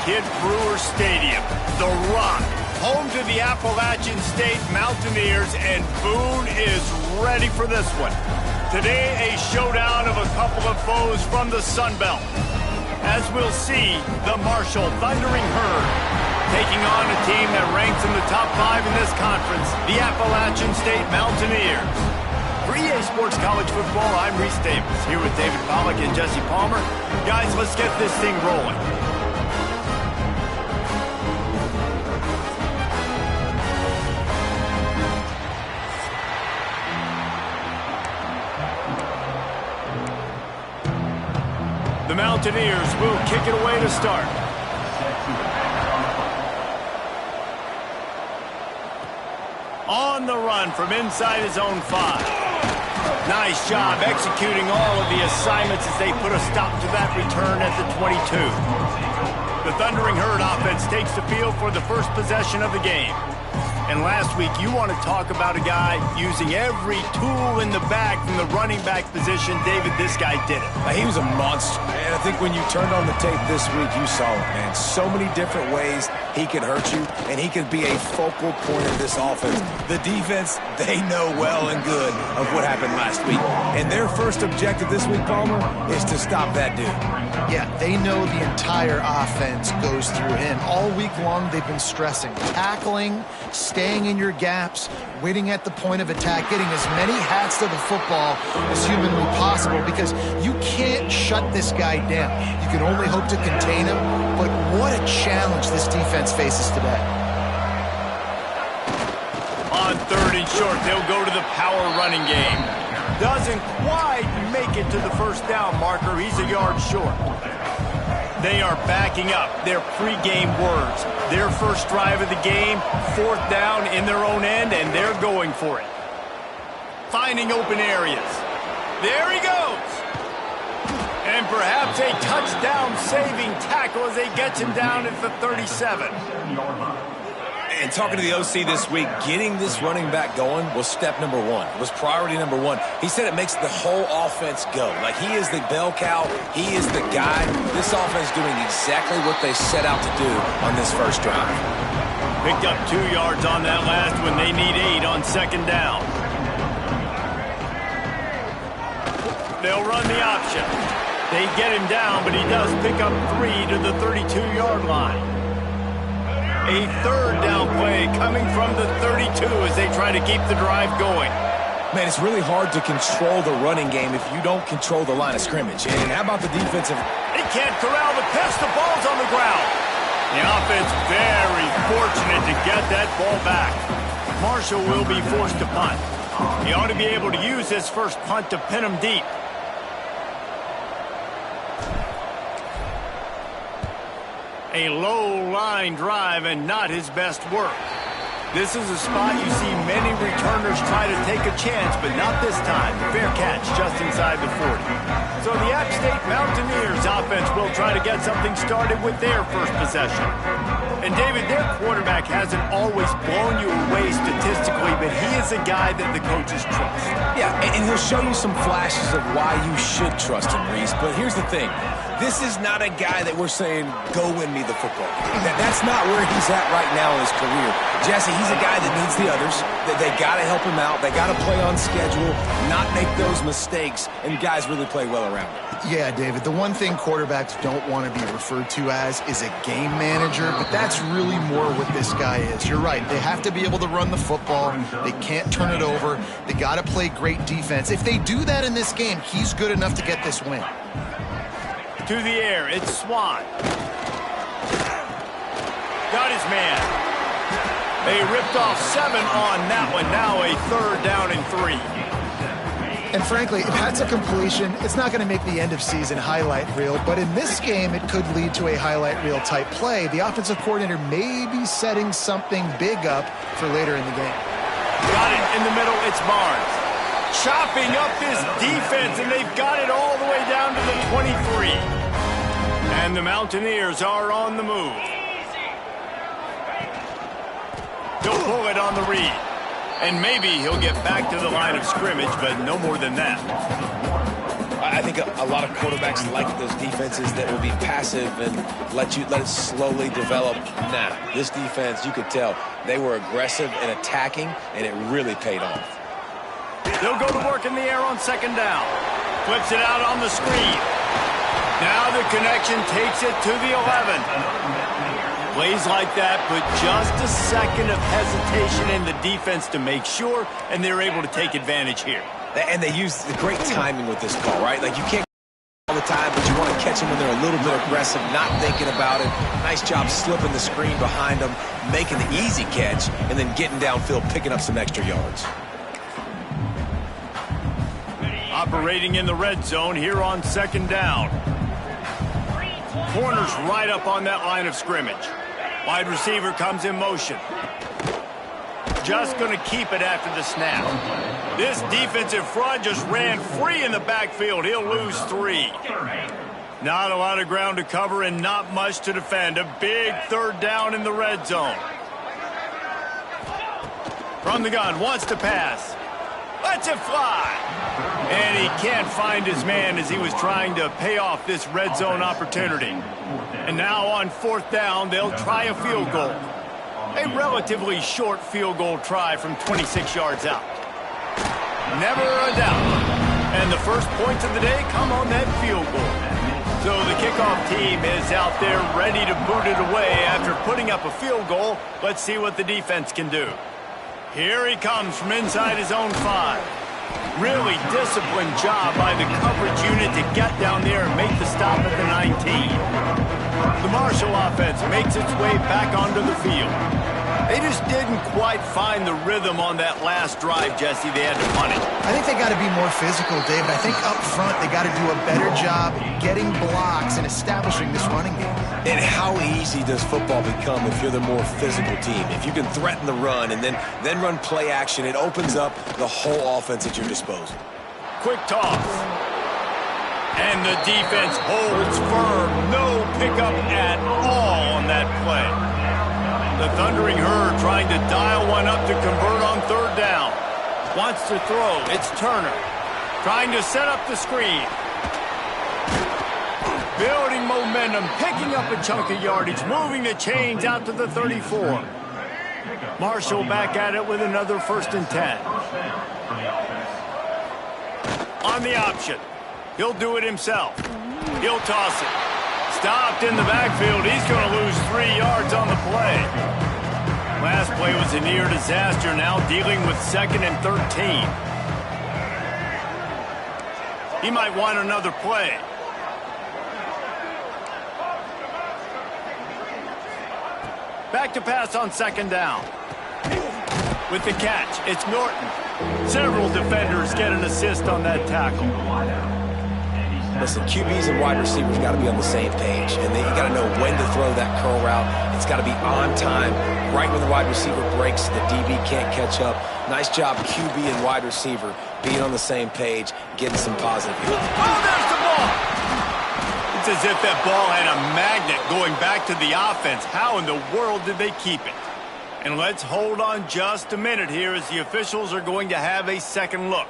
Kidd Brewer Stadium, the Rock, home to the Appalachian State Mountaineers, and Boone is ready for this one. Today, a showdown of a couple of foes from the Sun Belt. As we'll see, the Marshall Thundering Herd taking on a team that ranks in the top 5 in this conference, the Appalachian State Mountaineers. For EA Sports College Football, I'm Reese Davis, here with David Pollack and Jesse Palmer. Guys, let's get this thing rolling. The Mountaineers will kick it away to start. On the run from inside his own 5. Nice job executing all of the assignments as they put a stop to that return at the 22. The Thundering Herd offense takes the field for the first possession of the game. And last week, you want to talk about a guy using every tool in the bag from the running back position. David, this guy did it. He was a monster, man. I think when you turned on the tape this week, you saw it, man. So many different ways he could hurt you, and he could be a focal point of this offense. The defense, they know well and good of what happened last week. And their first objective this week, Palmer, is to stop that dude. Yeah, they know the entire offense goes through him. All week long, they've been stressing tackling, staying in your gaps, waiting at the point of attack, getting as many hats to the football as humanly possible, because you can't shut this guy down. You can only hope to contain him, but what a challenge this defense faces today. On 3rd and short, they'll go to the power running game. Doesn't quite make it to the first down marker. He's a yard short. They are backing up their pregame words. Their first drive of the game, 4th down in their own end, and they're going for it. Finding open areas. There he goes. And perhaps a touchdown-saving tackle as they get him down at the 37. And talking to the OC this week, getting this running back going was step number 1. It was priority number 1. He said it makes the whole offense go. Like, he is the bell cow. He is the guy. This offense doing exactly what they set out to do on this first drive. Picked up 2 yards on that last one. They need 8 on 2nd down. They'll run the option. They get him down, but he does pick up 3 to the 32-yard line. A 3rd down play coming from the 32 as they try to keep the drive going. Man, it's really hard to control the running game if you don't control the line of scrimmage. And how about the defensive? They can't corral the pass. The ball's on the ground. The offense very fortunate to get that ball back. Marshall will be forced to punt. He ought to be able to use this first punt to pin him deep. A low-line drive and not his best work. This is a spot you see many returners try to take a chance, but not this time. Fair catch just inside the 40. So the App State Mountaineers offense will try to get something started with their first possession. And David, their quarterback hasn't always blown you away statistically, but he is a guy that the coaches trust. Yeah, and he'll show you some flashes of why you should trust him, Reese. But here's the thing. This is not a guy that we're saying, go win me the football. That's not where he's at right now in his career. Jesse, he's a guy that needs the others. They got to help him out. They got to play on schedule, not make those mistakes, and guys really play well around him. Yeah, David, the one thing quarterbacks don't want to be referred to as is a game manager, but that's really more what this guy is. You're right. They have to be able to run the football. They can't turn it over. They got to play great defense. If they do that in this game, he's good enough to get this win. To the air, it's Swan. Got his man. They ripped off 7 on that one. Now a 3rd down and 3. And frankly, if that's a completion, it's not going to make the end-of-season highlight reel. But in this game, it could lead to a highlight reel type play. The offensive coordinator may be setting something big up for later in the game. Got it in the middle. It's Barnes. Chopping up this defense, and they've got it all the way down to the 23. And the Mountaineers are on the move. He'll pull it on the read. And maybe he'll get back to the line of scrimmage, but no more than that. I think a lot of quarterbacks like those defenses that will be passive and let it slowly develop. Nah, this defense, you could tell, they were aggressive and attacking, and it really paid off. They'll go to work in the air on second down. Flips it out on the screen. Now the connection takes it to the 11. Plays like that, but just a second of hesitation in the defense to make sure, and they're able to take advantage here. And they use the great timing with this call, right? Like, you can't all the time, but you want to catch them when they're a little bit aggressive, not thinking about it. Nice job slipping the screen behind them, making the easy catch, and then getting downfield, picking up some extra yards. Operating in the red zone here on second down. Corner's right up on that line of scrimmage. Wide receiver comes in motion. Just going to keep it after the snap. This defensive front just ran free in the backfield. He'll lose 3. Not a lot of ground to cover and not much to defend. A big third down in the red zone. From the gun, wants to pass. Lets it fly. And he can't find his man as he was trying to pay off this red zone opportunity. And now on fourth down, they'll try a field goal. A relatively short field goal try from 26 yards out. Never a doubt. And the first points of the day come on that field goal. So the kickoff team is out there ready to boot it away after putting up a field goal. Let's see what the defense can do. Here he comes from inside his own 5. Really disciplined job by the coverage unit to get down there and make the stop at the 19. The Marshall offense makes its way back onto the field. They just didn't quite find the rhythm on that last drive, Jesse. They had to punt it. I think they got to be more physical, David. I think up front they got to do a better job getting blocks and establishing this running game. And how easy does football become if you're the more physical team? If you can threaten the run and then run play action, it opens up the whole offense at your disposal. Quick toss. And the defense holds firm. No pickup at all on that play. The Thundering Herd trying to dial one up to convert on third down. Wants to throw. It's Turner. Trying to set up the screen. Building momentum, picking up a chunk of yardage, moving the chains out to the 34. Marshall back at it with another 1st and 10. On the option. He'll do it himself. He'll toss it. Stopped in the backfield. He's going to lose 3 yards on the play. Last play was a near disaster. Now dealing with 2nd and 13. He might want another play. Back to pass on 2nd down. With the catch, it's Norton. Several defenders get an assist on that tackle. Listen, QBs and wide receivers got to be on the same page, and you got to know when to throw that curl route. It's got to be on time. Right when the wide receiver breaks, the DB can't catch up. Nice job, QB and wide receiver, being on the same page, getting some positive. Oh, there's the ball! It's as if that ball had a magnet going back to the offense. How in the world did they keep it? And let's hold on just a minute here as the officials are going to have a second look.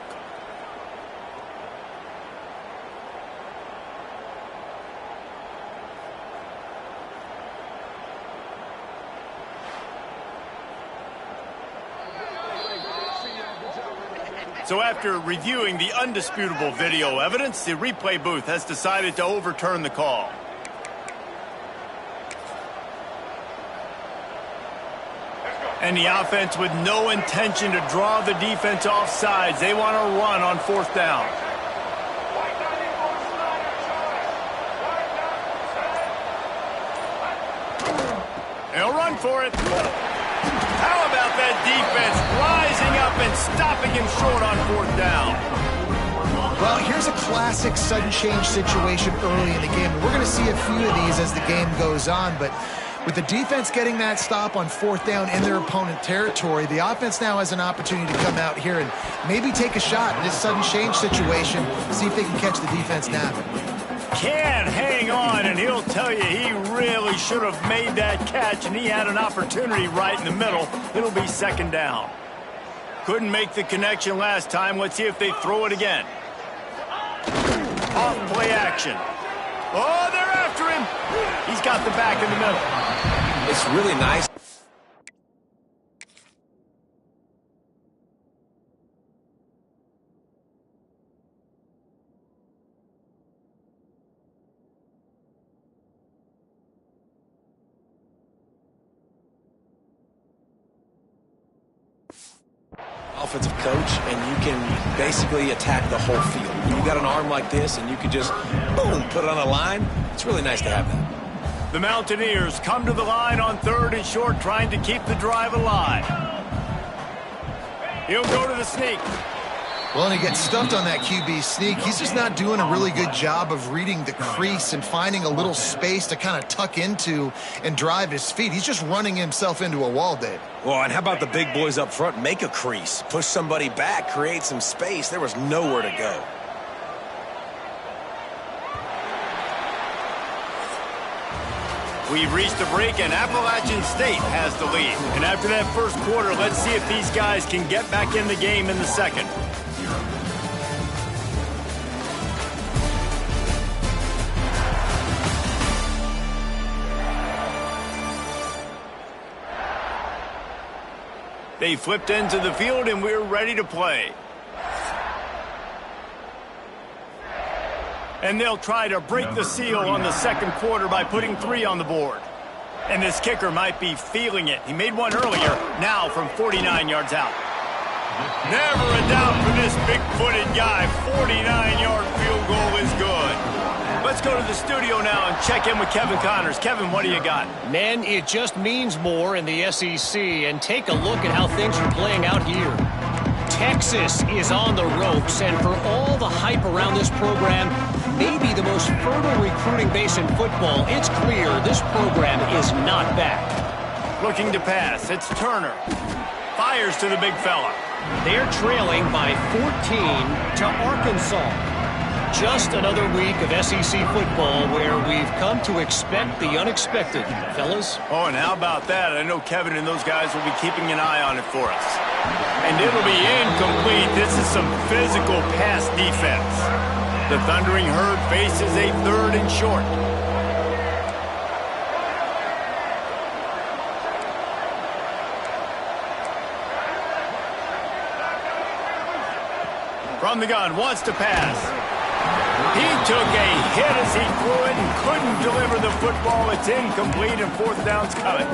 So after reviewing the undisputable video evidence, the replay booth has decided to overturn the call. And the offense with no intention to draw the defense off sides. They want to run on 4th down. They'll run for it. How about that defense rising up and stopping him short on 4th down? Well, here's a classic sudden change situation early in the game. We're going to see a few of these as the game goes on, but with the defense getting that stop on 4th down in their opponent territory, the offense now has an opportunity to come out here and maybe take a shot in this sudden change situation, see if they can catch the defense napping. Can't hang on, and he'll tell you he really should have made that catch, and he had an opportunity right in the middle. It'll be 2nd down. Couldn't make the connection last time. Let's see if they throw it again. Off play action. Oh, they're after him. He's got the back in the middle. It's really nice. Offensive coach, and you can basically attack the whole field. You got an arm like this, and you can just, boom, put it on a line. It's really nice to have that. The Mountaineers come to the line on 3rd and short, trying to keep the drive alive. He'll go to the sneak. Well, and he gets stuffed on that QB sneak. He's just not doing a really good job of reading the crease and finding a little space to kind of tuck into and drive his feet. He's just running himself into a wall, Dave. Well, and how about the big boys up front? Make a crease, push somebody back, create some space. There was nowhere to go. We've reached a break, and Appalachian State has the lead. And after that first quarter, let's see if these guys can get back in the game in the second. They flipped into the field, and we're ready to play. And they'll try to break the seal on the second quarter by putting 3 on the board. And this kicker might be feeling it. He made one earlier, now from 49 yards out. Never a doubt for this big-footed guy. 49-yard field goal is good. Let's go to the studio now and check in with Kevin Connors. Kevin, what do you got? Man, it just means more in the SEC, and take a look at how things are playing out here. Texas is on the ropes, and for all the hype around this program, maybe the most fertile recruiting base in football, it's clear this program is not back. Looking to pass, it's Turner. Fires to the big fella. They're trailing by 14 to Arkansas. Just another week of SEC football where we've come to expect the unexpected, fellas. Oh, and how about that? I know Kevin and those guys will be keeping an eye on it for us. And it'll be incomplete. This is some physical pass defense. The Thundering Herd faces a 3rd and short. From the gun, wants to pass. He took a hit as he threw it and couldn't deliver the football. It's incomplete, and 4th down's coming.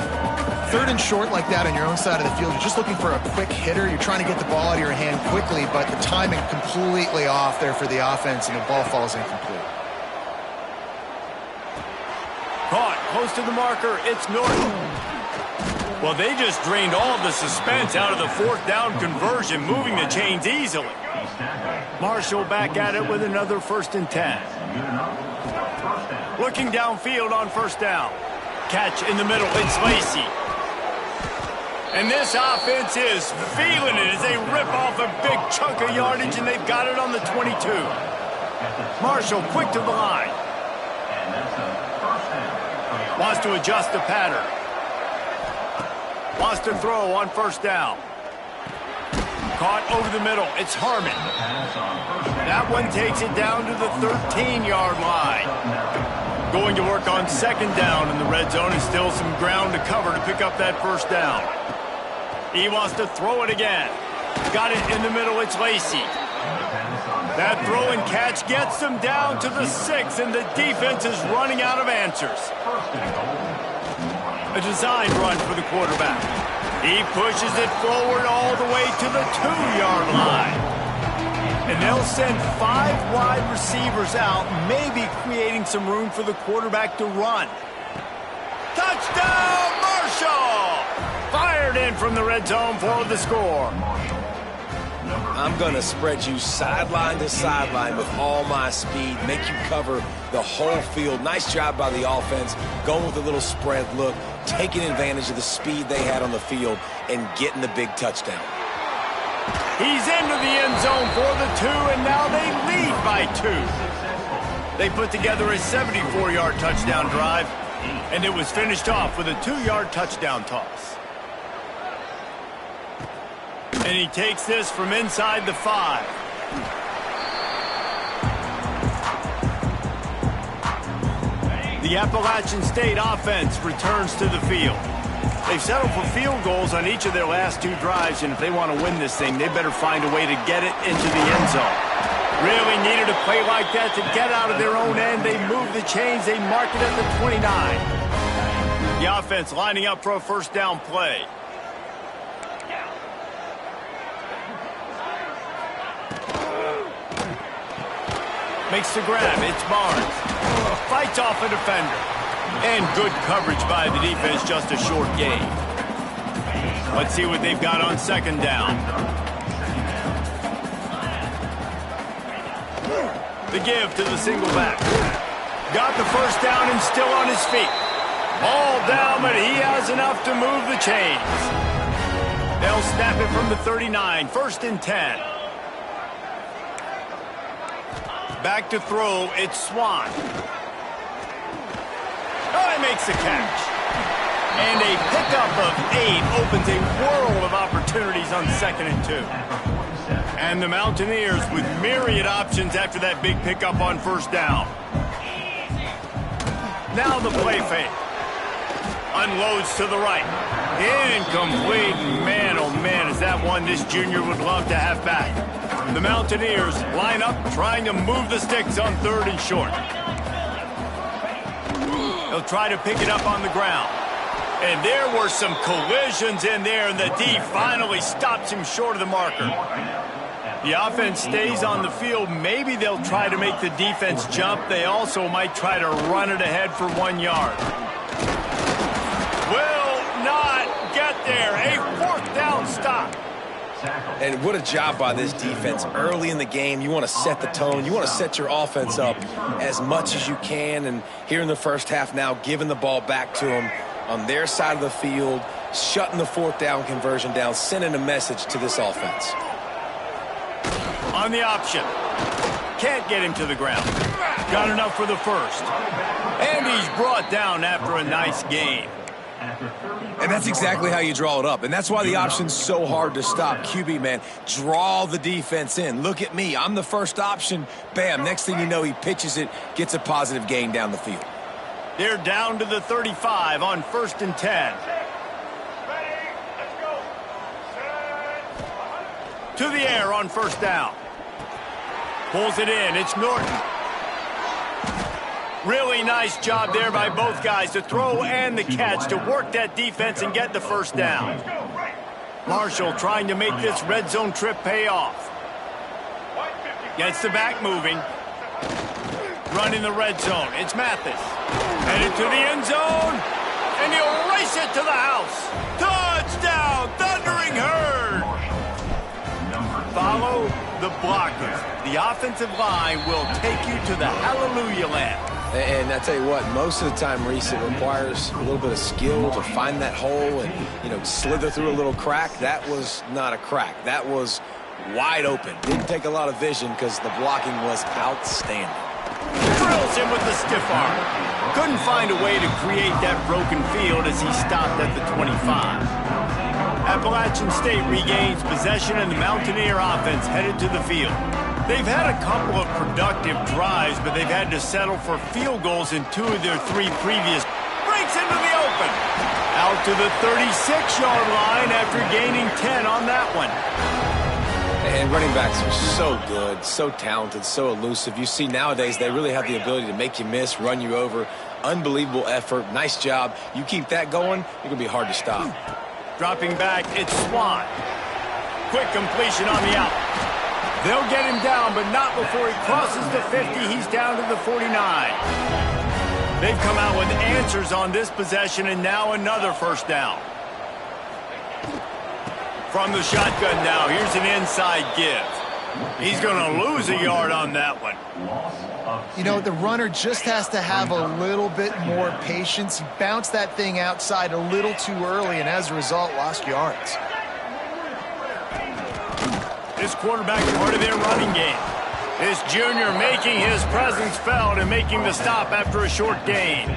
3rd and short like that on your own side of the field. You're just looking for a quick hitter. You're trying to get the ball out of your hand quickly, but the timing completely off there for the offense, and the ball falls incomplete. Caught close to the marker. It's Norton. Well, they just drained all the suspense out of the 4th down conversion, moving the chains easily. Marshall back at it with another 1st and 10. Looking downfield on 1st down. Catch in the middle. It's Lacey. And this offense is feeling it as they rip off a big chunk of yardage, and they've got it on the 22. Marshall quick to the line. Wants to adjust the pattern. Wants to throw on 1st down. Caught over the middle. It's Harmon. That one takes it down to the 13-yard line. Going to work on 2nd down in the red zone, and still some ground to cover to pick up that 1st down. He wants to throw it again. Got it in the middle. It's Lacey. That throw and catch gets them down to the 6, and the defense is running out of answers. A designed run for the quarterback. He pushes it forward all the way to the 2-yard line. And they'll send 5 wide receivers out, maybe creating some room for the quarterback to run. Touchdown, Marshall! Fired in from the red zone for the score. I'm going to spread you sideline to sideline with all my speed, make you cover the whole field. Nice job by the offense, going with a little spread look, taking advantage of the speed they had on the field, and getting the big touchdown. He's into the end zone for the 2, and now they lead by 2. They put together a 74-yard touchdown drive, and it was finished off with a 2-yard touchdown toss. And he takes this from inside the 5. The Appalachian State offense returns to the field. They've settled for field goals on each of their last 2 drives, and if they want to win this thing, they better find a way to get it into the end zone. Really needed a play like that to get out of their own end. They move the chains. They mark it at the 29. The offense lining up for a first down play. Makes the grab. It's Barnes. Fights off a defender. And good coverage by the defense, just a short gain. Let's see what they've got on second down. The give to the single back. Got the first down and still on his feet. Ball down, but he has enough to move the chains. They'll snap it from the 39, first and 10. Back to throw, it's Swan. Oh, he makes the catch. And a pickup of 8 opens a world of opportunities on second and 2. And the Mountaineers with myriad options after that big pickup on first down. Now the play fake. Unloads to the right. Incomplete. Man, oh man, is that one this junior would love to have back. The Mountaineers line up trying to move the sticks on third and short. He'll try to pick it up on the ground. And there were some collisions in there, and the D finally stops him short of the marker. The offense stays on the field. Maybe they'll try to make the defense jump. They also might try to run it ahead for 1 yard. Will not get there. A fourth down stop. And what a job by this defense. Early in the game, you want to set the tone. You want to set your offense up as much as you can. And here in the first half now, giving the ball back to them on their side of the field, shutting the fourth down conversion down, sending a message to this offense. On the option. Can't get him to the ground. Got enough for the first. And he's brought down after a nice gain. And that's exactly how you draw it up. And that's why the option's so hard to stop. QB, man, draw the defense in. Look at me. I'm the first option. Bam. Next thing you know, he pitches it, gets a positive gain down the field. They're down to the 35 on first and 10. To the air on first down. Pulls it in. It's Norton. Really nice job there by both guys, the throw and the catch, to work that defense and get the first down. Marshall trying to make this red zone trip pay off. Gets the back moving. Running the red zone. It's Mathis. Headed to the end zone. And he'll race it to the house. Touchdown, Thundering Herd. Follow the blockers. The offensive line will take you to the hallelujah land. And I tell you what, most of the time, Reese, it requires a little bit of skill to find that hole and, slither through a little crack. That was not a crack. That was wide open. Didn't take a lot of vision because the blocking was outstanding. Drills him with the stiff arm. Couldn't find a way to create that broken field as he stopped at the 25. Appalachian State regains possession and the Mountaineer offense headed to the field. They've had a couple of productive drives, but they've had to settle for field goals in 2 of their 3 previous. Breaks into the open. Out to the 36-yard line after gaining 10 on that one. And running backs are so good, so talented, so elusive. You see nowadays they really have the ability to make you miss, run you over. Unbelievable effort. Nice job. You keep that going, you're going to be hard to stop. Dropping back, it's Swan. Quick completion on the out. They'll get him down, but not before he crosses the 50. He's down to the 49. They've come out with answers on this possession, and now another first down. From the shotgun now, here's an inside give. He's going to lose a yard on that one. The runner just has to have a little bit more patience. He bounced that thing outside a little too early, and as a result, lost yards. This quarterback part of their running game. This junior making his presence felt and making the stop after a short gain.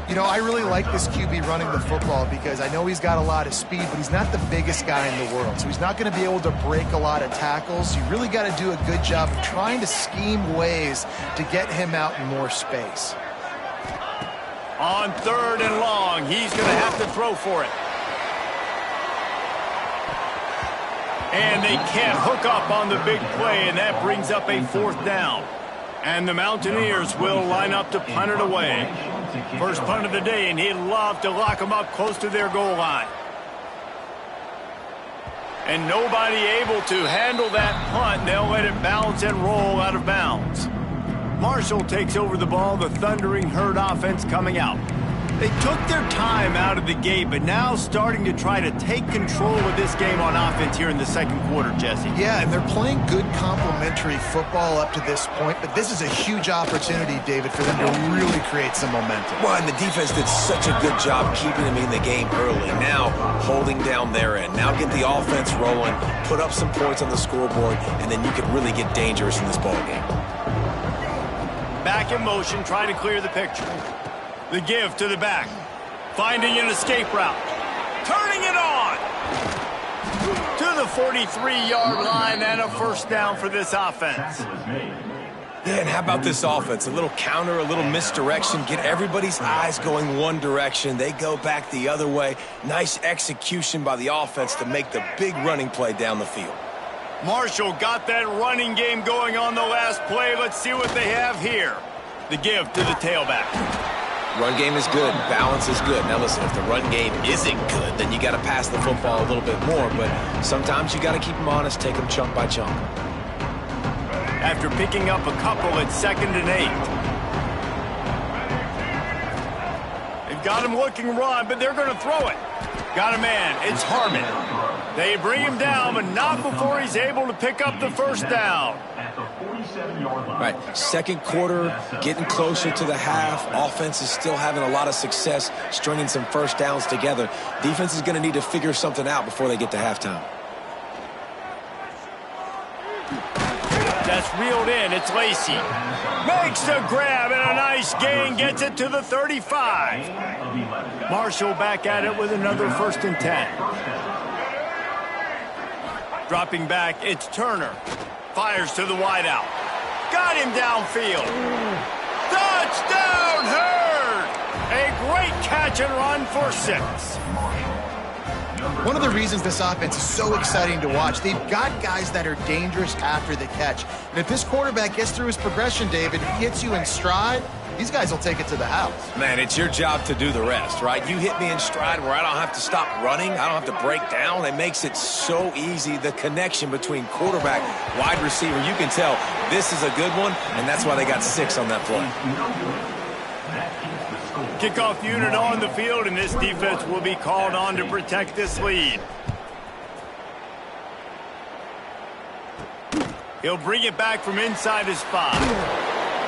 I really like this QB running the football because I know he's got a lot of speed, but he's not the biggest guy in the world. So he's not going to be able to break a lot of tackles. You really got to do a good job of trying to scheme ways to get him out in more space. On 3rd and long, he's going to have to throw for it. And they can't hook up on the big play, and that brings up a 4th down. And the Mountaineers will line up to punt it away. First punt of the day, and he'd love to lock them up close to their goal line. And nobody able to handle that punt. They'll let it bounce and roll out of bounds. Marshall takes over the ball, the Thundering Herd offense coming out. They took their time out of the gate, but now starting to try to take control of this game on offense here in the second quarter, Jesse. Yeah, and they're playing good complementary football up to this point, but this is a huge opportunity, David, for them to really create some momentum. Well, and the defense did such a good job keeping them in the game early. Now holding down their end. Now get the offense rolling, put up some points on the scoreboard, and then you can really get dangerous in this ball game. Back in motion, trying to clear the picture. The give to the back. Finding an escape route. Turning it on. To the 43-yard line and a 1st down for this offense. Yeah, and how about this offense? A little counter, a little misdirection. Get everybody's eyes going one direction. They go back the other way. Nice execution by the offense to make the big running play down the field. Marshall got that running game going on the last play. Let's see what they have here. The give to the tailback. Run game is good. Balance is good. Now listen, if the run game isn't good, then you got to pass the football a little bit more. But sometimes you got to keep them honest, take them chunk by chunk. After picking up a couple at 2nd and 8. They've got him looking run, but they're going to throw it. Got a man. It's Harmon. They bring him down, but not before he's able to pick up the 1st down. Right, second quarter, getting closer to the half. Offense is still having a lot of success stringing some 1st downs together. Defense is going to need to figure something out before they get to halftime. That's reeled in. It's Lacey. Makes the grab and a nice gain. Gets it to the 35. Marshall back at it with another 1st and 10. Dropping back, it's Turner. Fires to the wideout. Got him downfield. Touchdown, Herd! A great catch and run for 6. One of the reasons this offense is so exciting to watch, they've got guys that are dangerous after the catch. And if this quarterback gets through his progression, David, hits you in stride, these guys will take it to the house. Man, it's your job to do the rest, right? You hit me in stride where I don't have to stop running. I don't have to break down. It makes it so easy. The connection between quarterback, wide receiver, you can tell this is a good one, and that's why they got 6 on that play. Kickoff unit on the field, and this defense will be called on to protect this lead. He'll bring it back from inside his 5.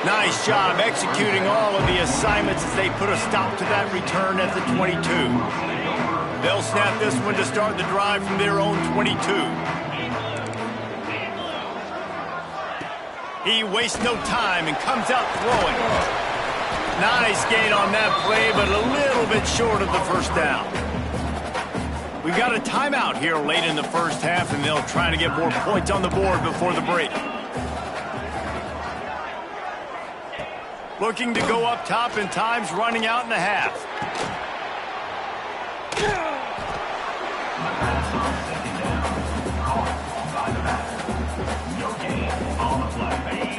Nice job executing all of the assignments as they put a stop to that return at the 22. They'll snap this one to start the drive from their own 22. He wastes no time and comes out throwing. Nice gain on that play, but a little bit short of the 1st down. We've got a timeout here late in the 1st half, and they'll try to get more points on the board before the break. Looking to go up top, and time's running out in the half.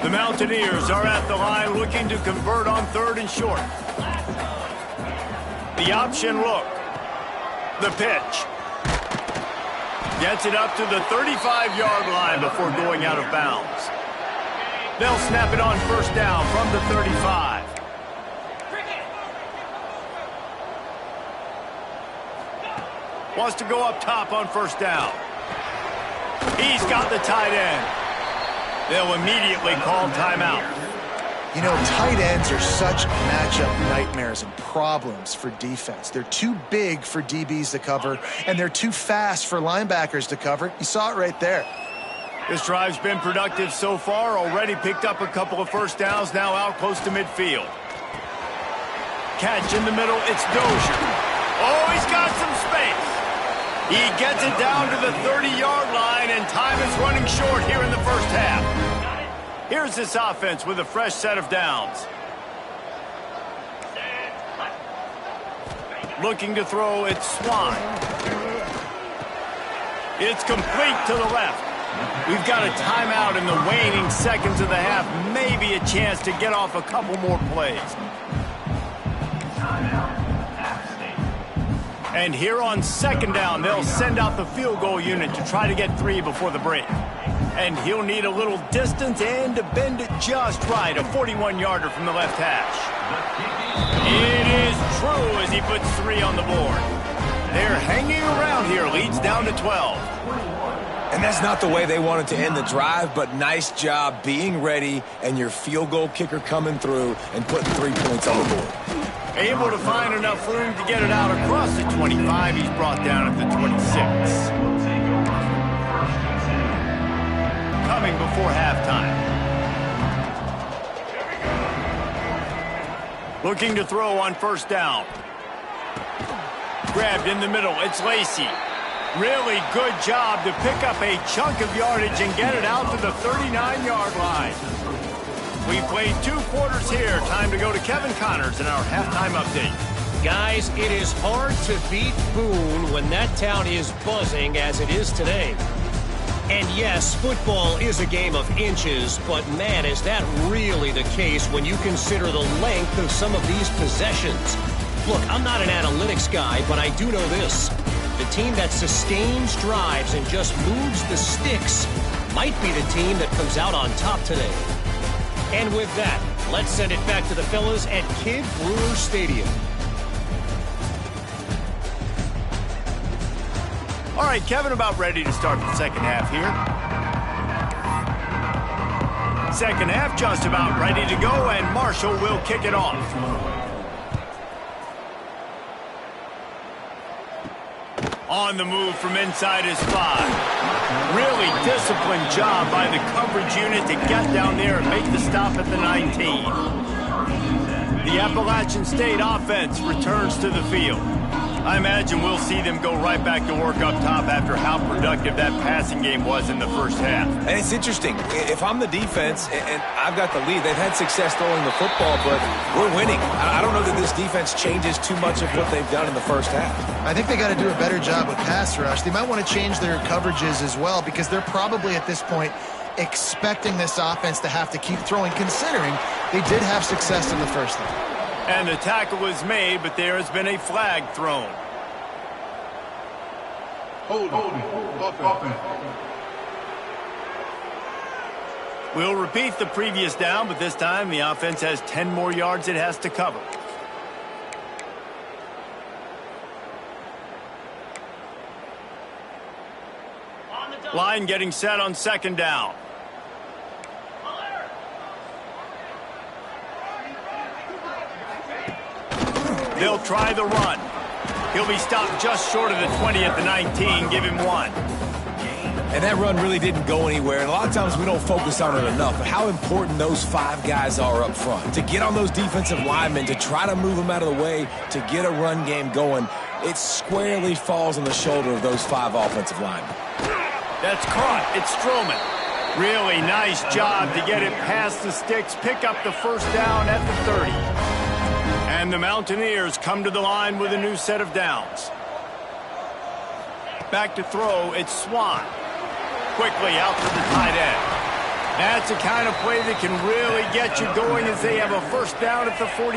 The Mountaineers are at the line looking to convert on 3rd and short. The option look. The pitch. Gets it up to the 35-yard line before going out of bounds. They'll snap it on 1st down from the 35. Wants to go up top on 1st down. He's got the tight end. They'll immediately call timeout. You know, tight ends are such matchup nightmares and problems for defense. They're too big for DBs to cover, and they're too fast for linebackers to cover. You saw it right there. This drive's been productive so far. Already picked up a couple of 1st downs, now out close to midfield. Catch in the middle, it's Dozier. Oh, he's got some space. He gets it down to the 30-yard line, and time is running short here in the 1st half. Here's this offense with a fresh set of downs. Looking to throw, it's Swan. It's complete to the left. We've got a timeout in the waning seconds of the half. Maybe a chance to get off a couple more plays. And here on second down, they'll send out the field goal unit to try to get 3 before the break. And he'll need a little distance and to bend it just right. A 41-yarder from the left hash. It is true as he puts 3 on the board. They're hanging around here. Leads down to 12. And that's not the way they wanted to end the drive, but nice job being ready and your field goal kicker coming through and putting 3 points on the board. Able to find enough room to get it out across the 25. He's brought down at the 26. Coming before halftime. Looking to throw on first down. Grabbed in the middle. It's Lacey. Really good job to pick up a chunk of yardage and get it out to the 39-yard line. We played 2 quarters here. Time to go to Kevin Connors in our halftime update. Guys, it is hard to beat Boone when that town is buzzing as it is today. And yes, football is a game of inches, but man, is that really the case when you consider the length of some of these possessions. Look, I'm not an analytics guy, but I do know this. The team that sustains drives and just moves the sticks might be the team that comes out on top today. And with that, let's send it back to the fellas at Kidd Brewer Stadium. All right, Kevin, about ready to start the second half here. Second half just about ready to go, and Marshall will kick it off. On the move from inside his 5. Really disciplined job by the coverage unit to get down there and make the stop at the 19. The Appalachian State offense returns to the field. I imagine we'll see them go right back to work up top after how productive that passing game was in the first half. And it's interesting. If I'm the defense and I've got the lead, they've had success throwing the football, but we're winning. I don't know that this defense changes too much of what they've done in the first half. I think they got to do a better job with pass rush. They might want to change their coverages as well because they're probably at this point expecting this offense to have to keep throwing, considering they did have success in the first half. And the tackle was made, but there has been a flag thrown. Hold on. We'll repeat the previous down, but this time the offense has 10 more yards it has to cover. Line getting set on second down. They'll try the run. He'll be stopped just short of the 20 at the 19. Give him 1. And that run really didn't go anywhere. And a lot of times we don't focus on it enough. But how important those 5 guys are up front. To get on those defensive linemen, to try to move them out of the way, to get a run game going, it squarely falls on the shoulder of those 5 offensive linemen. That's caught. It's Stroman. Really nice job to get it past the sticks, pick up the first down at the 30. And the Mountaineers come to the line with a new set of downs. Back to throw, it's Swan. Quickly out to the tight end. That's the kind of play that can really get you going as they have a first down at the 43.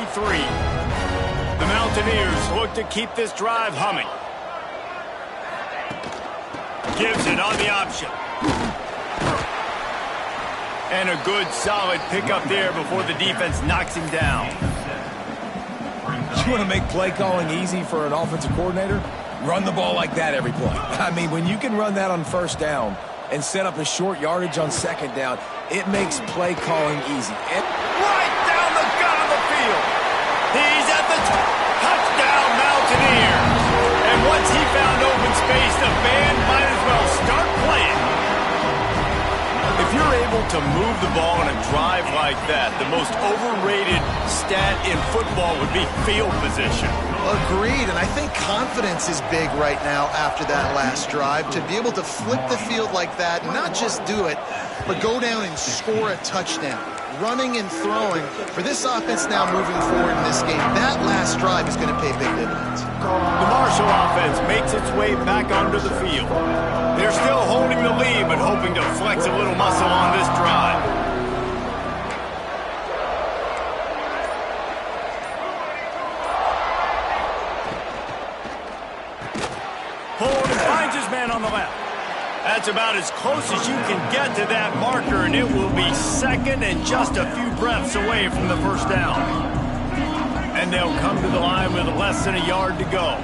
The Mountaineers look to keep this drive humming. Gives it on the option. And a good solid pickup there before the defense knocks him down. You want to make play calling easy for an offensive coordinator? Run the ball like that every play. I mean, when you can run that on first down and set up a short yardage on second down, it makes play calling easy. Right down the gut of the field. He's at the touchdown, Mountaineers. And once he found open space, the band might as well start playing. If you're able to move the ball on a drive like that, the most overrated stat in football would be field position. Agreed, and I think confidence is big right now after that last drive. To be able to flip the field like that, not just do it, but go down and score a touchdown. running and throwing. For this offense now moving forward in this game, that last drive is going to pay big dividends. The Marshall offense makes its way back onto the field. They're still holding the lead, but hoping to flex a little muscle on this drive. Hold and finds his man on the left. That's about as close as you can get to that marker, and it will be second and just a few breaths away from the first down. And they'll come to the line with less than a yard to go.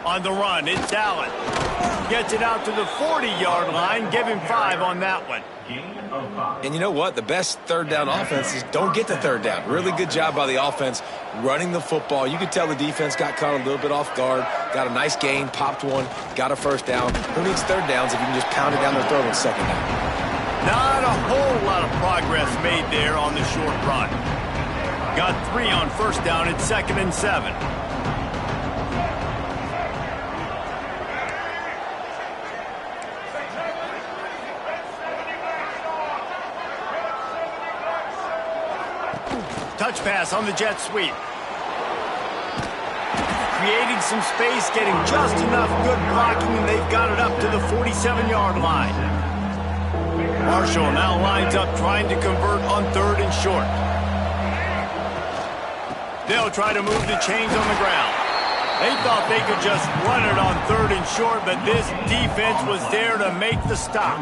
On the run, it's Allen. Gets it out to the 40-yard line. Give him 5 on that one. And you know what? The best third down offenses don't get to third down. Really good job by the offense running the football. You could tell the defense got caught a little bit off guard. Got a nice gain, popped one, got a first down. Who needs third downs if you can just pound it down their throat on second down? Not a whole lot of progress made there on the short run. Got 3 on first down. It's 2nd and 7. Touch pass on the jet sweep. Creating some space, getting just enough good blocking, and they've got it up to the 47-yard line. Marshall now lines up trying to convert on 3rd and short. They'll try to move the chains on the ground. They thought they could just run it on 3rd and short, but this defense was there to make the stop.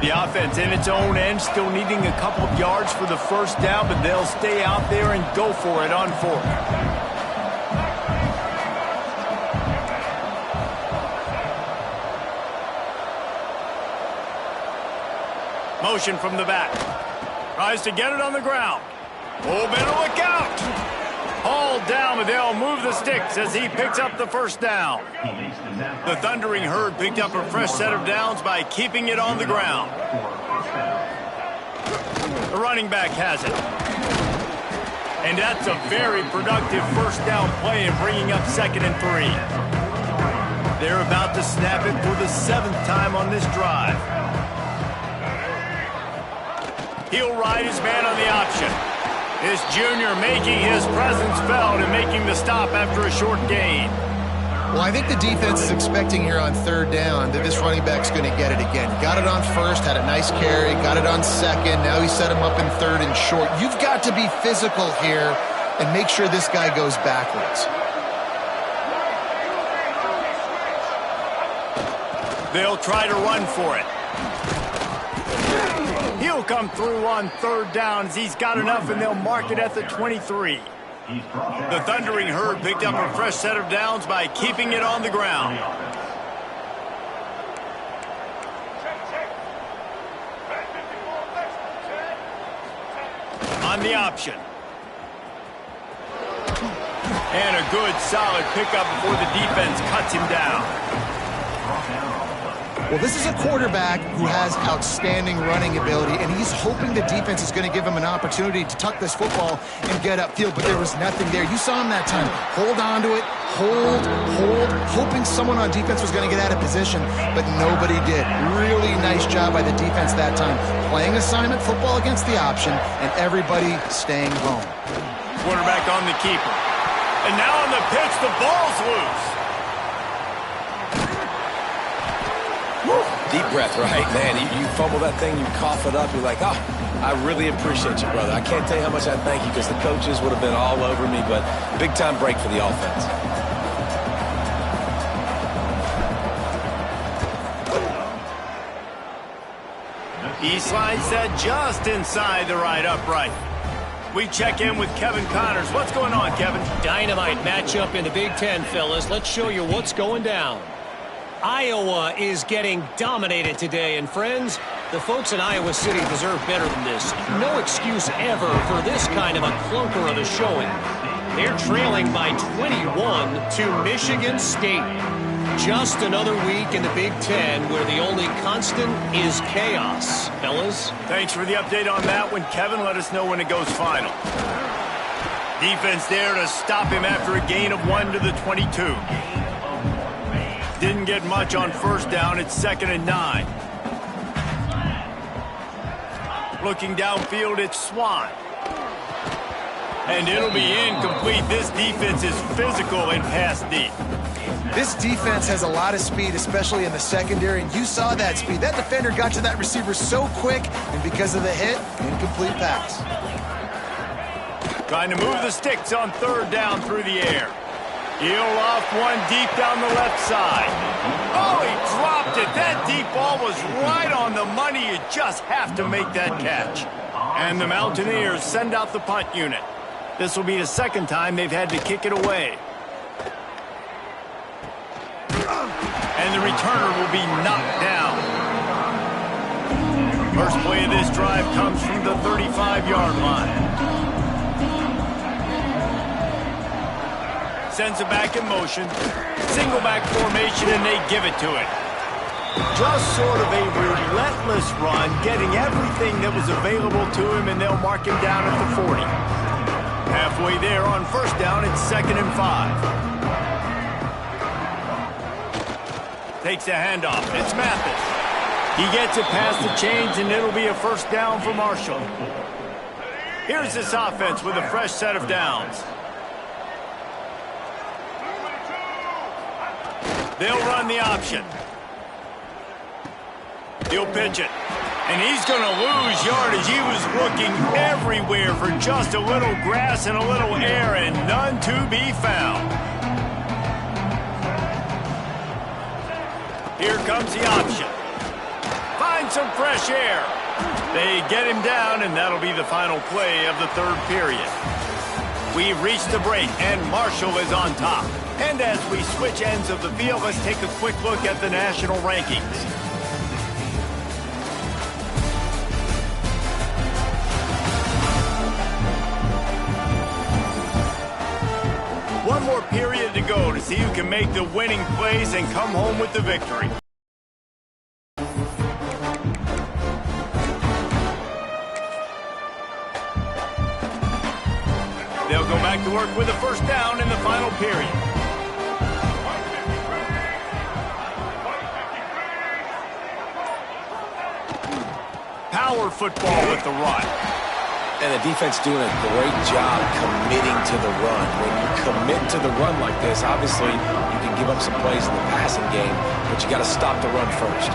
The offense in its own end, still needing a couple of yards for the first down, but they'll stay out there and go for it on 4th. Motion from the back. Tries to get it on the ground. Oh, better look out. Hauled down, but they'll move the sticks as he picks up the first down. The Thundering Herd picked up a fresh set of downs by keeping it on the ground. The running back has it. And that's a very productive first down play in bringing up 2nd and 3. They're about to snap it for the 7th time on this drive. He'll ride his man on the option. This junior making his presence felt and making the stop after a short gain. Well, I think the defense is expecting here on 3rd down that this running back's going to get it again. Got it on 1st, had a nice carry, got it on 2nd. Now he set him up in 3rd and short. You've got to be physical here and make sure this guy goes backwards. They'll try to run for it. He'll come through on 3rd down as he's got enough, and they'll mark it at the 23. The Thundering Herd picked up a fresh set of downs by keeping it on the ground. On the option. And a good, solid pickup before the defense cuts him down. Well, this is a quarterback who has outstanding running ability, and he's hoping the defense is going to give him an opportunity to tuck this football and get upfield, but there was nothing there. You saw him that time. Hold on to it, hold, hoping someone on defense was going to get out of position, but nobody did. Really nice job by the defense that time. Playing assignment football against the option, and everybody staying home. Quarterback on the keeper. And now on the pitch, the ball's loose. Deep breath, right? Man, you fumble that thing, you cough it up, you're like, oh, I really appreciate you, brother. I can't tell you how much I thank you because the coaches would have been all over me, but big-time break for the offense. He slides that just inside the right upright. We check in with Kevin Connors. What's going on, Kevin? Dynamite matchup in the Big Ten, fellas. Let's show you what's going down. Iowa is getting dominated today, and friends, the folks in Iowa City deserve better than this. No excuse ever for this kind of a clunker of a showing. They're trailing by 21 to Michigan State. Just another week in the Big Ten where the only constant is chaos. Fellas? Thanks for the update on that one, Kevin. Let us know when it goes final. Defense there to stop him after a gain of 1 to the 22. Didn't get much on first down. It's 2nd and 9. Looking downfield, it's Swan. And it'll be incomplete. This defense is physical and pass deep. This defense has a lot of speed, especially in the secondary, and you saw that speed. That defender got to that receiver so quick, and because of the hit, incomplete pass. Trying to move the sticks on third down through the air. He'll off one deep down the left side. Oh, he dropped it. That deep ball was right on the money. You just have to make that catch. And the Mountaineers send out the punt unit. This will be the second time they've had to kick it away. And the returner will be knocked down. First play of this drive comes from the 35-yard line. Sends it back in motion. Single back formation, and they give it to it. Just sort of a relentless run, getting everything that was available to him, and they'll mark him down at the 40. Halfway there on first down, it's 2nd and 5. Takes a handoff. It's Mathis. He gets it past the chains, and it'll be a first down for Marshall. Here's this offense with a fresh set of downs. They'll run the option. He'll pitch it. And he's going to lose yardage. He was looking everywhere for just a little grass and a little air, and none to be found. Here comes the option. Find some fresh air. They get him down, and that'll be the final play of the third period. We've reached the break, and Marshall is on top. And as we switch ends of the field, let's take a quick look at the national rankings. One more period to go to see who can make the winning plays and come home with the victory. They'll go back to work with a first down in the final period. Power football with the run. And the defense doing a great job committing to the run. When you commit to the run like this, obviously you can give up some plays in the passing game, but you got to stop the run first.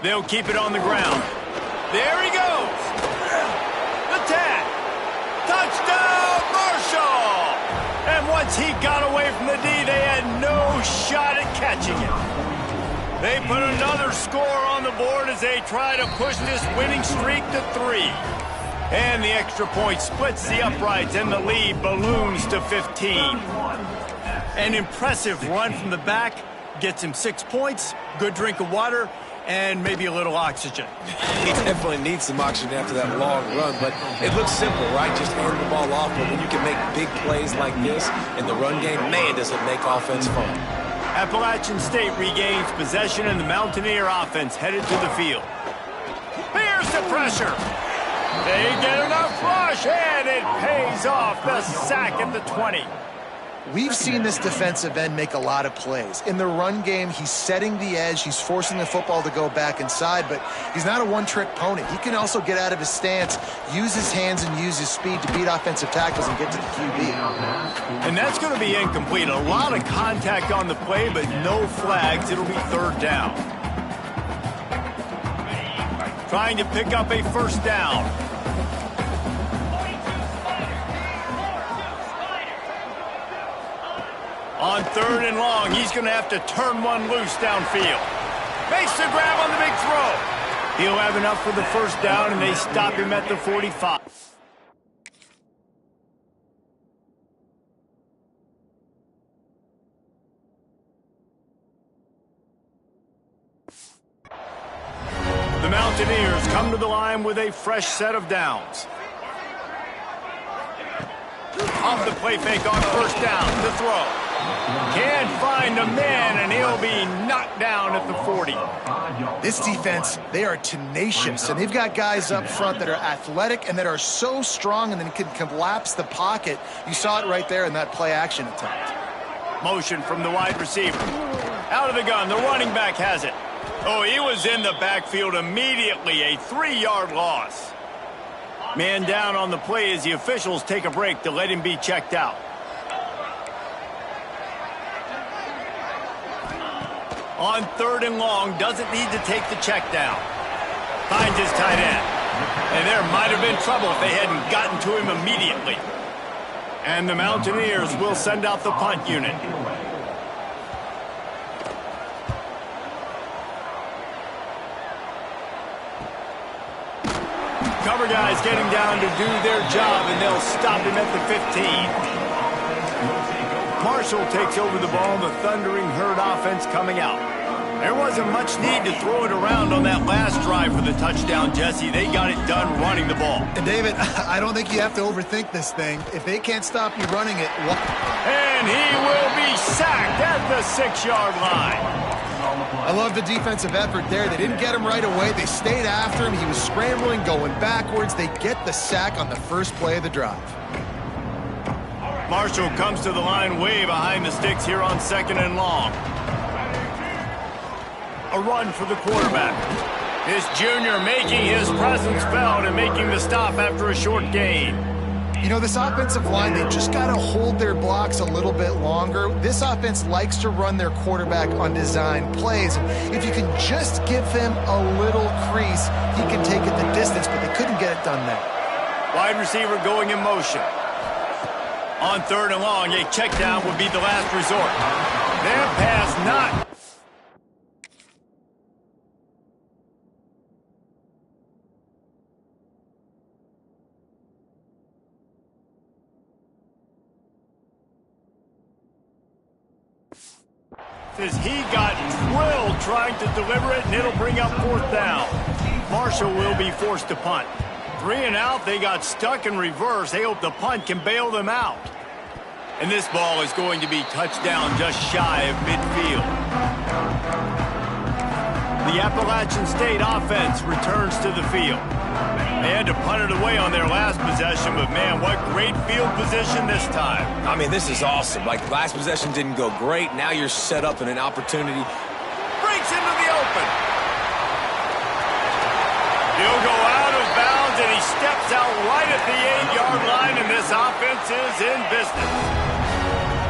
They'll keep it on the ground. There he goes. The tag. Touchdown, Marshall! And once he got away from the D, they had no shot at catching it. They put another score on the board as they try to push this winning streak to 3. And the extra point splits the uprights, and the lead balloons to 15. An impressive run from the back gets him 6 points, good drink of water, and maybe a little oxygen. He definitely needs some oxygen after that long run, but it looks simple, right? Just hand the ball off, but when you can make big plays like this in the run game, man, does it make offense fun. Appalachian State regains possession, and the Mountaineer offense headed to the field. Here's the pressure. They get enough rush, and it pays off. The sack at the 20. We've seen this defensive end make a lot of plays. In the run game, he's setting the edge. He's forcing the football to go back inside, but he's not a one-trick pony. He can also get out of his stance, use his hands, and use his speed to beat offensive tackles and get to the QB. And that's going to be incomplete. A lot of contact on the play, but no flags. It'll be third down. Trying to pick up a first down. On third and long, he's going to have to turn one loose downfield. Makes the grab on the big throw. He'll have enough for the first down, and they stop him at the 45. The Mountaineers come to the line with a fresh set of downs. Off the play fake on first down, the throw. Can't find a man, and he'll be knocked down at the 40. This defense, they are tenacious, and they've got guys up front that are athletic and that are so strong and then can collapse the pocket. You saw it right there in that play-action attempt. Motion from the wide receiver. Out of the gun, the running back has it. Oh, he was in the backfield immediately, a 3-yard loss. Man down on the play as the officials take a break to let him be checked out. On 3rd and long, doesn't need to take the check down. Finds his tight end. And there might have been trouble if they hadn't gotten to him immediately. And the Mountaineers will send out the punt unit. Cover guys getting down to do their job, and they'll stop him at the 15. Marshall takes over the ball, the Thundering Herd offense coming out. There wasn't much need to throw it around on that last drive for the touchdown, Jesse. They got it done running the ball. And David, I don't think you have to overthink this thing. If they can't stop you running it... And he will be sacked at the 6-yard line. I love the defensive effort there. They didn't get him right away. They stayed after him. He was scrambling, going backwards. They get the sack on the first play of the drive. Marshall comes to the line way behind the sticks here on 2nd and long. A run for the quarterback. This junior making his presence felt and making the stop after a short gain. You know, this offensive line, they just got to hold their blocks a little bit longer. This offense likes to run their quarterback on design plays. If you can just give him a little crease, he can take it the distance, but they couldn't get it done there. Wide receiver going in motion. On 3rd and long, a check down would be the last resort. Their pass not... As he got drilled trying to deliver it, and it'll bring up 4th down. Marshall will be forced to punt. 3 and out, they got stuck in reverse. They hope the punt can bail them out. And this ball is going to be touchdown just shy of midfield. The Appalachian State offense returns to the field. They had to punt it away on their last possession, but man, what great field position this time. I mean, this is awesome. Like, last possession didn't go great. Now you're set up in an opportunity. Breaks into the open. He'll go out of bounds, and he steps out right at the 8-yard line, and this offense is in business.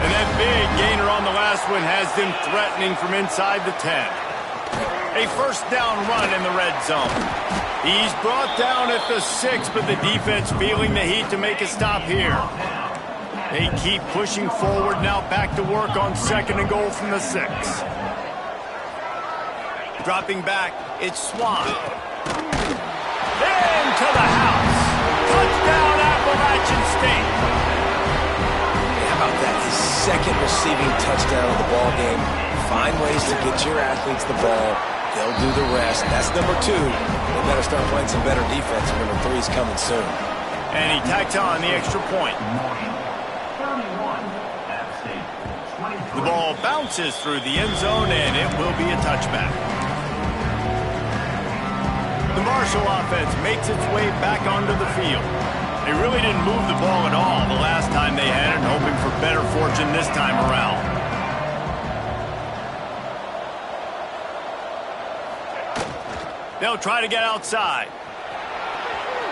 And that big gainer on the last one has them threatening from inside the 10. A 1st down run in the red zone. He's brought down at the 6, but the defense feeling the heat to make a stop here. They keep pushing forward now, back to work on 2nd and goal from the 6. Dropping back, it's Swan. Into the house. Touchdown, Appalachian State. How about that? His 2nd receiving touchdown of the ball game. Find ways to get your athletes the ball. They'll do the rest. That's number 2. They better start playing some better defense. Number 3 is coming soon. And he tacks on the extra point. The ball bounces through the end zone, and it will be a touchback. The Marshall offense makes its way back onto the field. They really didn't move the ball at all the last time they had it, hoping for better fortune this time around. They'll try to get outside.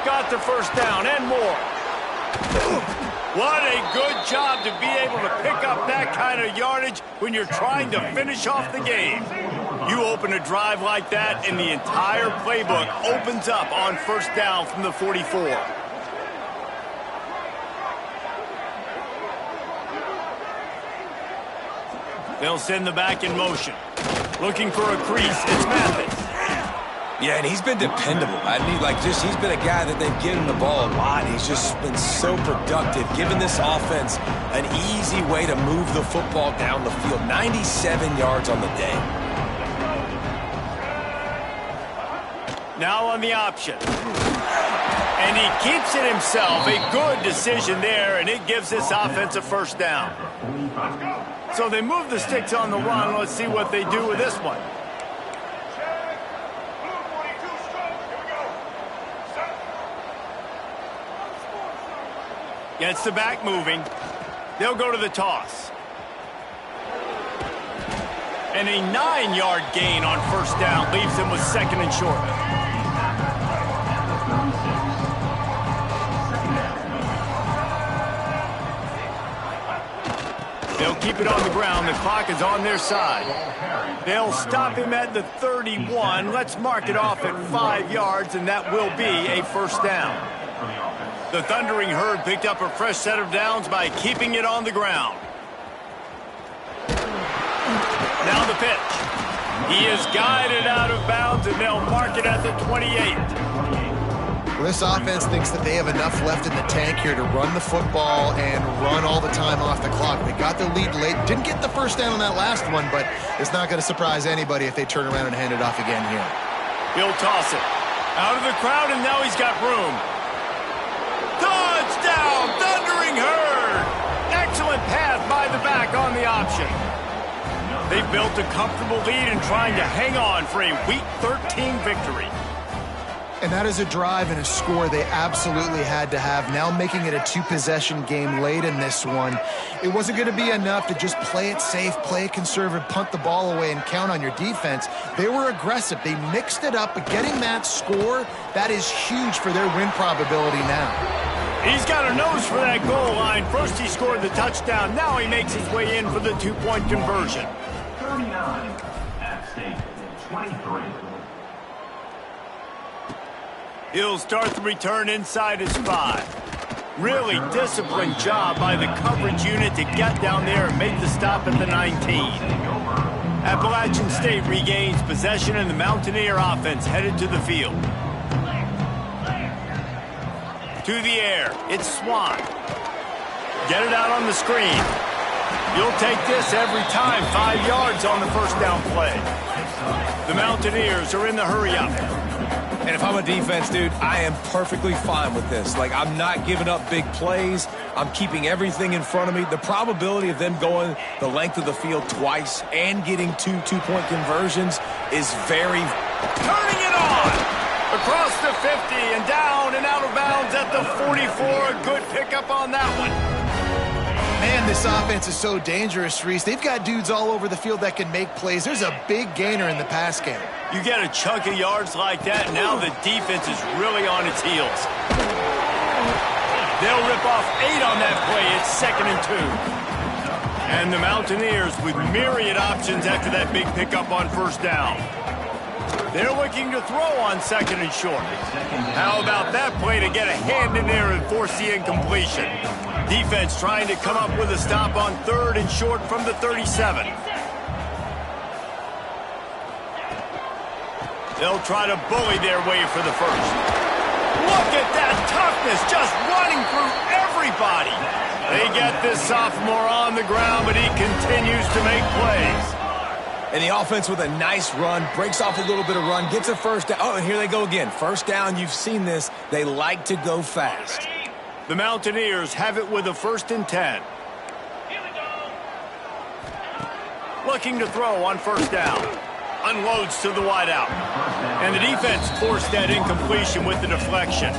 Got the 1st down and more. What a good job to be able to pick up that kind of yardage when you're trying to finish off the game. You open a drive like that, and the entire playbook opens up on 1st down from the 44. They'll send the back in motion. Looking for a crease. It's Mathis. Yeah, and he's been dependable. I mean, he's been a guy that they've given the ball a lot. He's just been so productive, giving this offense an easy way to move the football down the field. 97 yards on the day. Now on the option. And he keeps it himself. A good decision there, and it gives this offense a 1st down. So they move the sticks on the run. Let's see what they do with this one. Gets the back moving. They'll go to the toss. And a 9-yard gain on first down leaves them with second and short. They'll keep it on the ground. The clock is on their side. They'll stop him at the 31. Let's mark it off at 5 yards, and that will be a first down. The Thundering Herd picked up a fresh set of downs by keeping it on the ground. Now the pitch. He is guided out of bounds, and they'll mark it at the 28. Well, this offense thinks that they have enough left in the tank here to run the football and run all the time off the clock. They got the lead late. Didn't get the first down on that last one, but it's not going to surprise anybody if they turn around and hand it off again here. He'll toss it. Out of the crowd, and now he's got room. Touchdown, Thundering Herd! Excellent pass by the back on the option. They've built a comfortable lead and trying to hang on for a Week 13 victory. And that is a drive and a score they absolutely had to have. Now making it a 2-possession game late in this one. It wasn't going to be enough to just play it safe, play it conservative, punt the ball away, and count on your defense. They were aggressive. They mixed it up, but getting that score, that is huge for their win probability now. He's got a nose for that goal line. First he scored the touchdown. Now he makes his way in for the 2-point conversion. 39, App State 23. He'll start the return inside his 5. Really disciplined job by the coverage unit to get down there and make the stop at the 19. Appalachian State regains possession, and the Mountaineer offense headed to the field. To the air, it's Swan. Get it out on the screen. You'll take this every time. 5 yards on the first down play. The Mountaineers are in the hurry-up. And if I'm a defense, dude, I am perfectly fine with this. Like, I'm not giving up big plays. I'm keeping everything in front of me. The probability of them going the length of the field twice and getting 2 two-point conversions is very... Turning it on! Across the 50 and down and out of bounds at the 44. A good pickup on that one. Man, this offense is so dangerous, Reese. They've got dudes all over the field that can make plays. There's a big gainer in the pass game. You get a chunk of yards like that, now the defense is really on its heels. They'll rip off 8 on that play. It's 2nd and 2. And the Mountaineers with myriad options after that big pickup on first down. They're looking to throw on 2nd and short. How about that play to get a hand in there and force the incompletion? Defense trying to come up with a stop on 3rd and short from the 37. They'll try to bully their way for the first. Look at that toughness, just running through everybody. They get this sophomore on the ground, but he continues to make plays. And the offense with a nice run, breaks off a little bit of run, gets a first down. Oh, and here they go again. First down, you've seen this. They like to go fast. The Mountaineers have it with a 1st and 10. Looking to throw on first down. Unloads to the wideout. And the defense forced that incompletion with the deflection.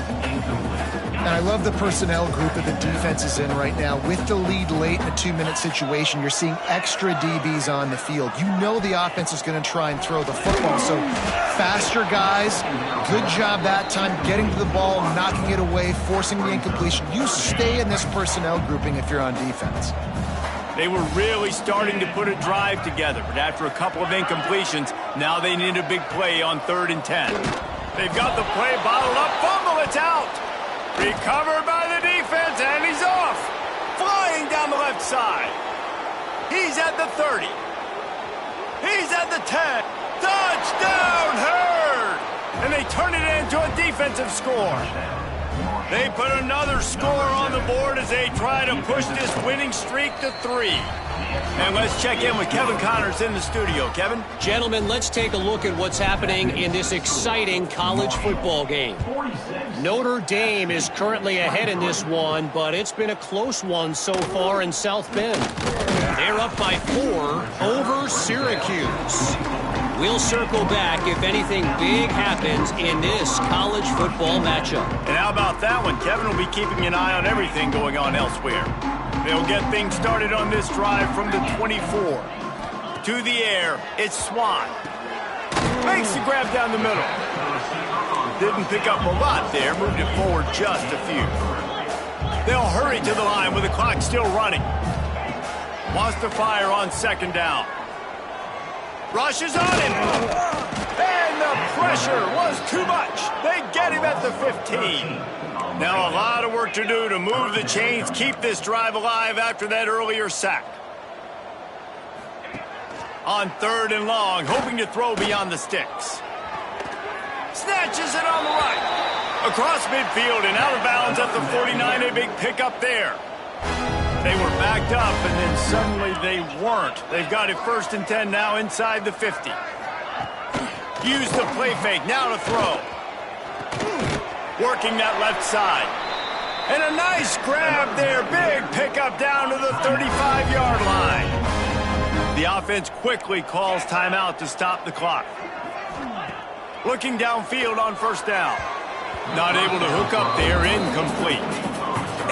And I love the personnel group that the defense is in right now. With the lead late in a 2-minute situation, you're seeing extra DBs on the field. You know the offense is going to try and throw the football. So faster guys, good job that time, getting to the ball, knocking it away, forcing the incompletion. You stay in this personnel grouping if you're on defense. They were really starting to put a drive together, but after a couple of incompletions, now they need a big play on 3rd and 10. They've got the play bottled up. Fumble, it's out. Recovered by the defense, and he's off. Flying down the left side. He's at the 30. He's at the 10. Touchdown, Herd! And they turn it into a defensive score. They put another score on the board as they try to push this winning streak to 3. And let's check in with Kevin Connors in the studio. Kevin? Gentlemen, let's take a look at what's happening in this exciting college football game. Notre Dame is currently ahead in this one, but it's been a close one so far in South Bend. They're up by 4 over Syracuse. We'll circle back if anything big happens in this college football matchup. And how about that one? Kevin will be keeping an eye on everything going on elsewhere. They'll get things started on this drive from the 24. To the air, it's Swan. Makes the grab down the middle. Didn't pick up a lot there, moved it forward just a few. They'll hurry to the line with the clock still running. Wants to fire on second down. Rushes on him. And the pressure was too much. They get him at the 15. Now a lot of work to do to move the chains, keep this drive alive after that earlier sack. On third and long, hoping to throw beyond the sticks. Snatches it on the right. Across midfield and out of bounds at the 49, a big pickup there. They were backed up, and then suddenly they weren't. They've got it 1st and 10 now inside the 50. Use the play fake, now to throw. Working that left side. And a nice grab there. Big pickup down to the 35-yard line. The offense quickly calls timeout to stop the clock. Looking downfield on first down. Not able to hook up there, incomplete.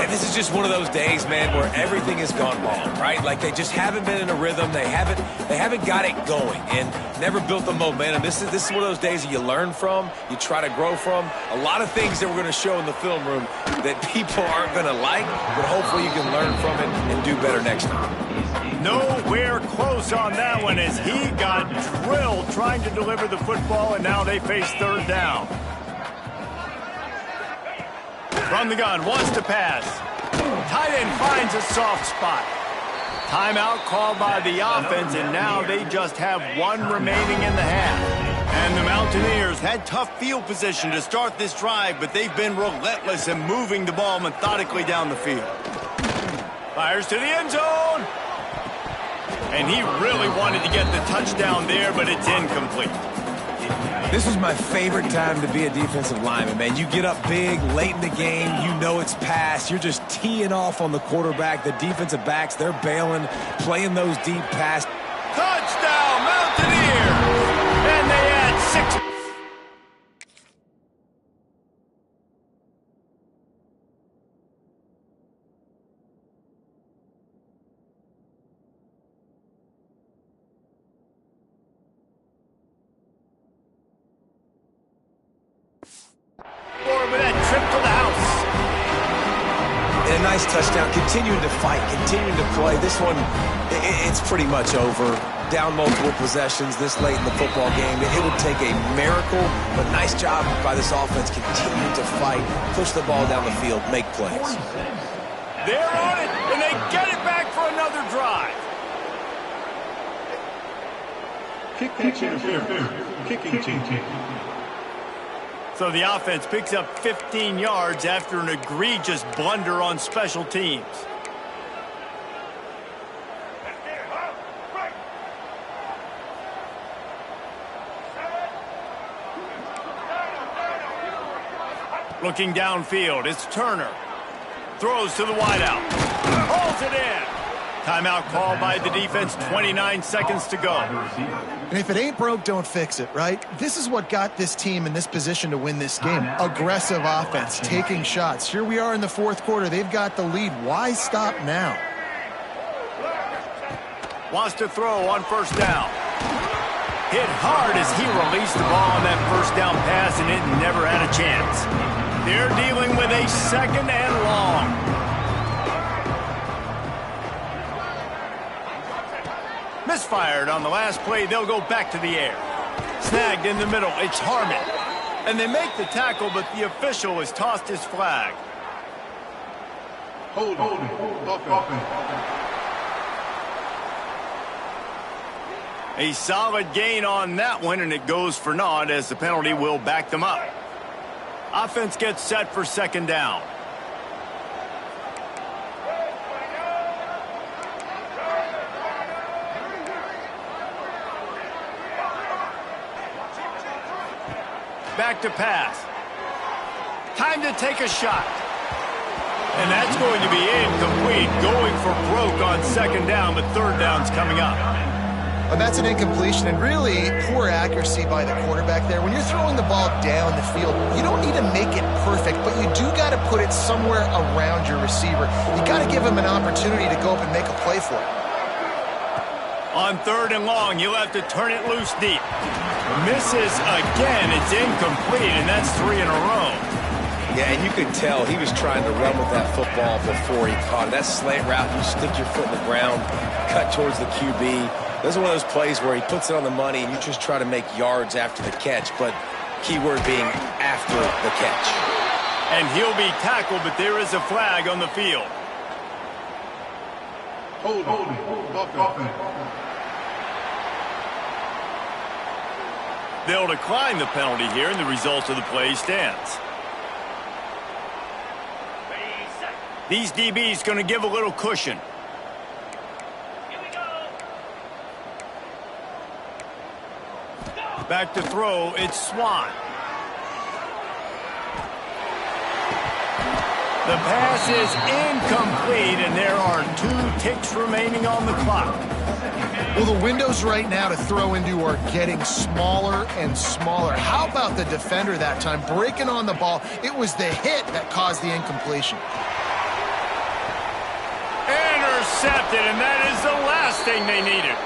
And this is just one of those days, man, where everything has gone wrong, right? Like they just haven't been in a rhythm. They haven't got it going and never built the momentum. This is one of those days that you learn from, you try to grow from. A lot of things that we're going to show in the film room that people aren't going to like, but hopefully you can learn from it and do better next time. Nowhere close on that one as he got drilled trying to deliver the football, and now they face third down. From the gun, wants to pass. Tight end finds a soft spot. Timeout called by the offense, and now they just have one remaining in the half. And the Mountaineers had tough field position to start this drive, but they've been relentless in moving the ball methodically down the field. Fires to the end zone. And he really wanted to get the touchdown there, but it's incomplete. This is my favorite time to be a defensive lineman, man. You get up big, late in the game, you know it's past. You're just teeing off on the quarterback. The defensive backs, they're bailing, playing those deep passes. Touchdown, Mountaineers! And they add 6. A nice touchdown, continuing to fight, continuing to play. This one, it's pretty much over. Down multiple possessions this late in the football game. It would take a miracle, but nice job by this offense continuing to fight, push the ball down the field, make plays. They're on it, and they get it back for another drive. Kicking team. So the offense picks up 15 yards after an egregious blunder on special teams. Looking downfield, it's Turner. Throws to the wideout. Holds it in. Timeout called by the defense, 29 seconds to go. And if it ain't broke, don't fix it, right? This is what got this team in this position to win this game. Aggressive offense, taking shots. Here we are in the fourth quarter. They've got the lead. Why stop now? Wants to throw on first down. Hit hard as he released the ball on that first down pass, and it never had a chance. They're dealing with a second and long. Misfired on the last play. They'll go back to the air. Snagged in the middle. It's Harmon. And they make the tackle, but the official has tossed his flag. Hold. A solid gain on that one, and it goes for naught as the penalty will back them up. Offense gets set for second down. Back to pass. Time to take a shot. And that's going to be incomplete. Going for broke on second down, but third down's coming up. And that's an incompletion, and really poor accuracy by the quarterback there. When you're throwing the ball down the field, you don't need to make it perfect, but you do got to put it somewhere around your receiver. You got to give him an opportunity to go up and make a play for it. On 3rd and long, he'll have to turn it loose deep. Misses again. It's incomplete, and that's 3 in a row. Yeah, and you could tell he was trying to run with that football before he caught it. That slant route, you stick your foot in the ground, cut towards the QB. This is one of those plays where he puts it on the money and you just try to make yards after the catch, but keyword being after the catch. And he'll be tackled, but there is a flag on the field. Hold. They'll decline the penalty here, and the result of the play stands. These DBs going to give a little cushion. Back to throw, it's Swan. The pass is incomplete, and there are 2 ticks remaining on the clock. Well, the windows right now to throw into are getting smaller and smaller. How about the defender that time breaking on the ball? It was the hit that caused the incompletion. Intercepted, and that is the last thing they needed.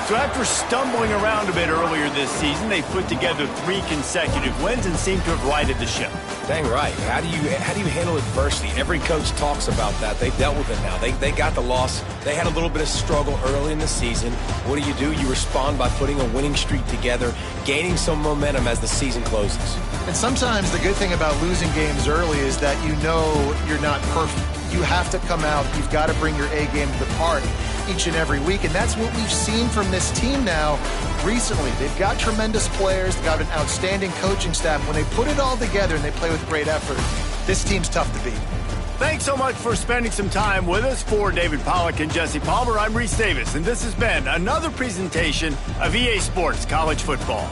So after stumbling around a bit earlier this season, they put together 3 consecutive wins and seem to have righted the ship. Dang right. How do you handle adversity? Every coach talks about that. They've dealt with it now. They got the loss. They had a little bit of struggle early in the season. What do? You respond by putting a winning streak together, gaining some momentum as the season closes. And sometimes the good thing about losing games early is that you know you're not perfect. You have to come out. You've got to bring your A game to the park each and every week, and that's what we've seen from this team now recently. They've got tremendous players. They've got an outstanding coaching staff. When they put it all together and they play with great effort, this team's tough to beat. Thanks so much for spending some time with us. For David Pollack and Jesse Palmer, I'm Reese Davis, and this has been another presentation of EA Sports College Football.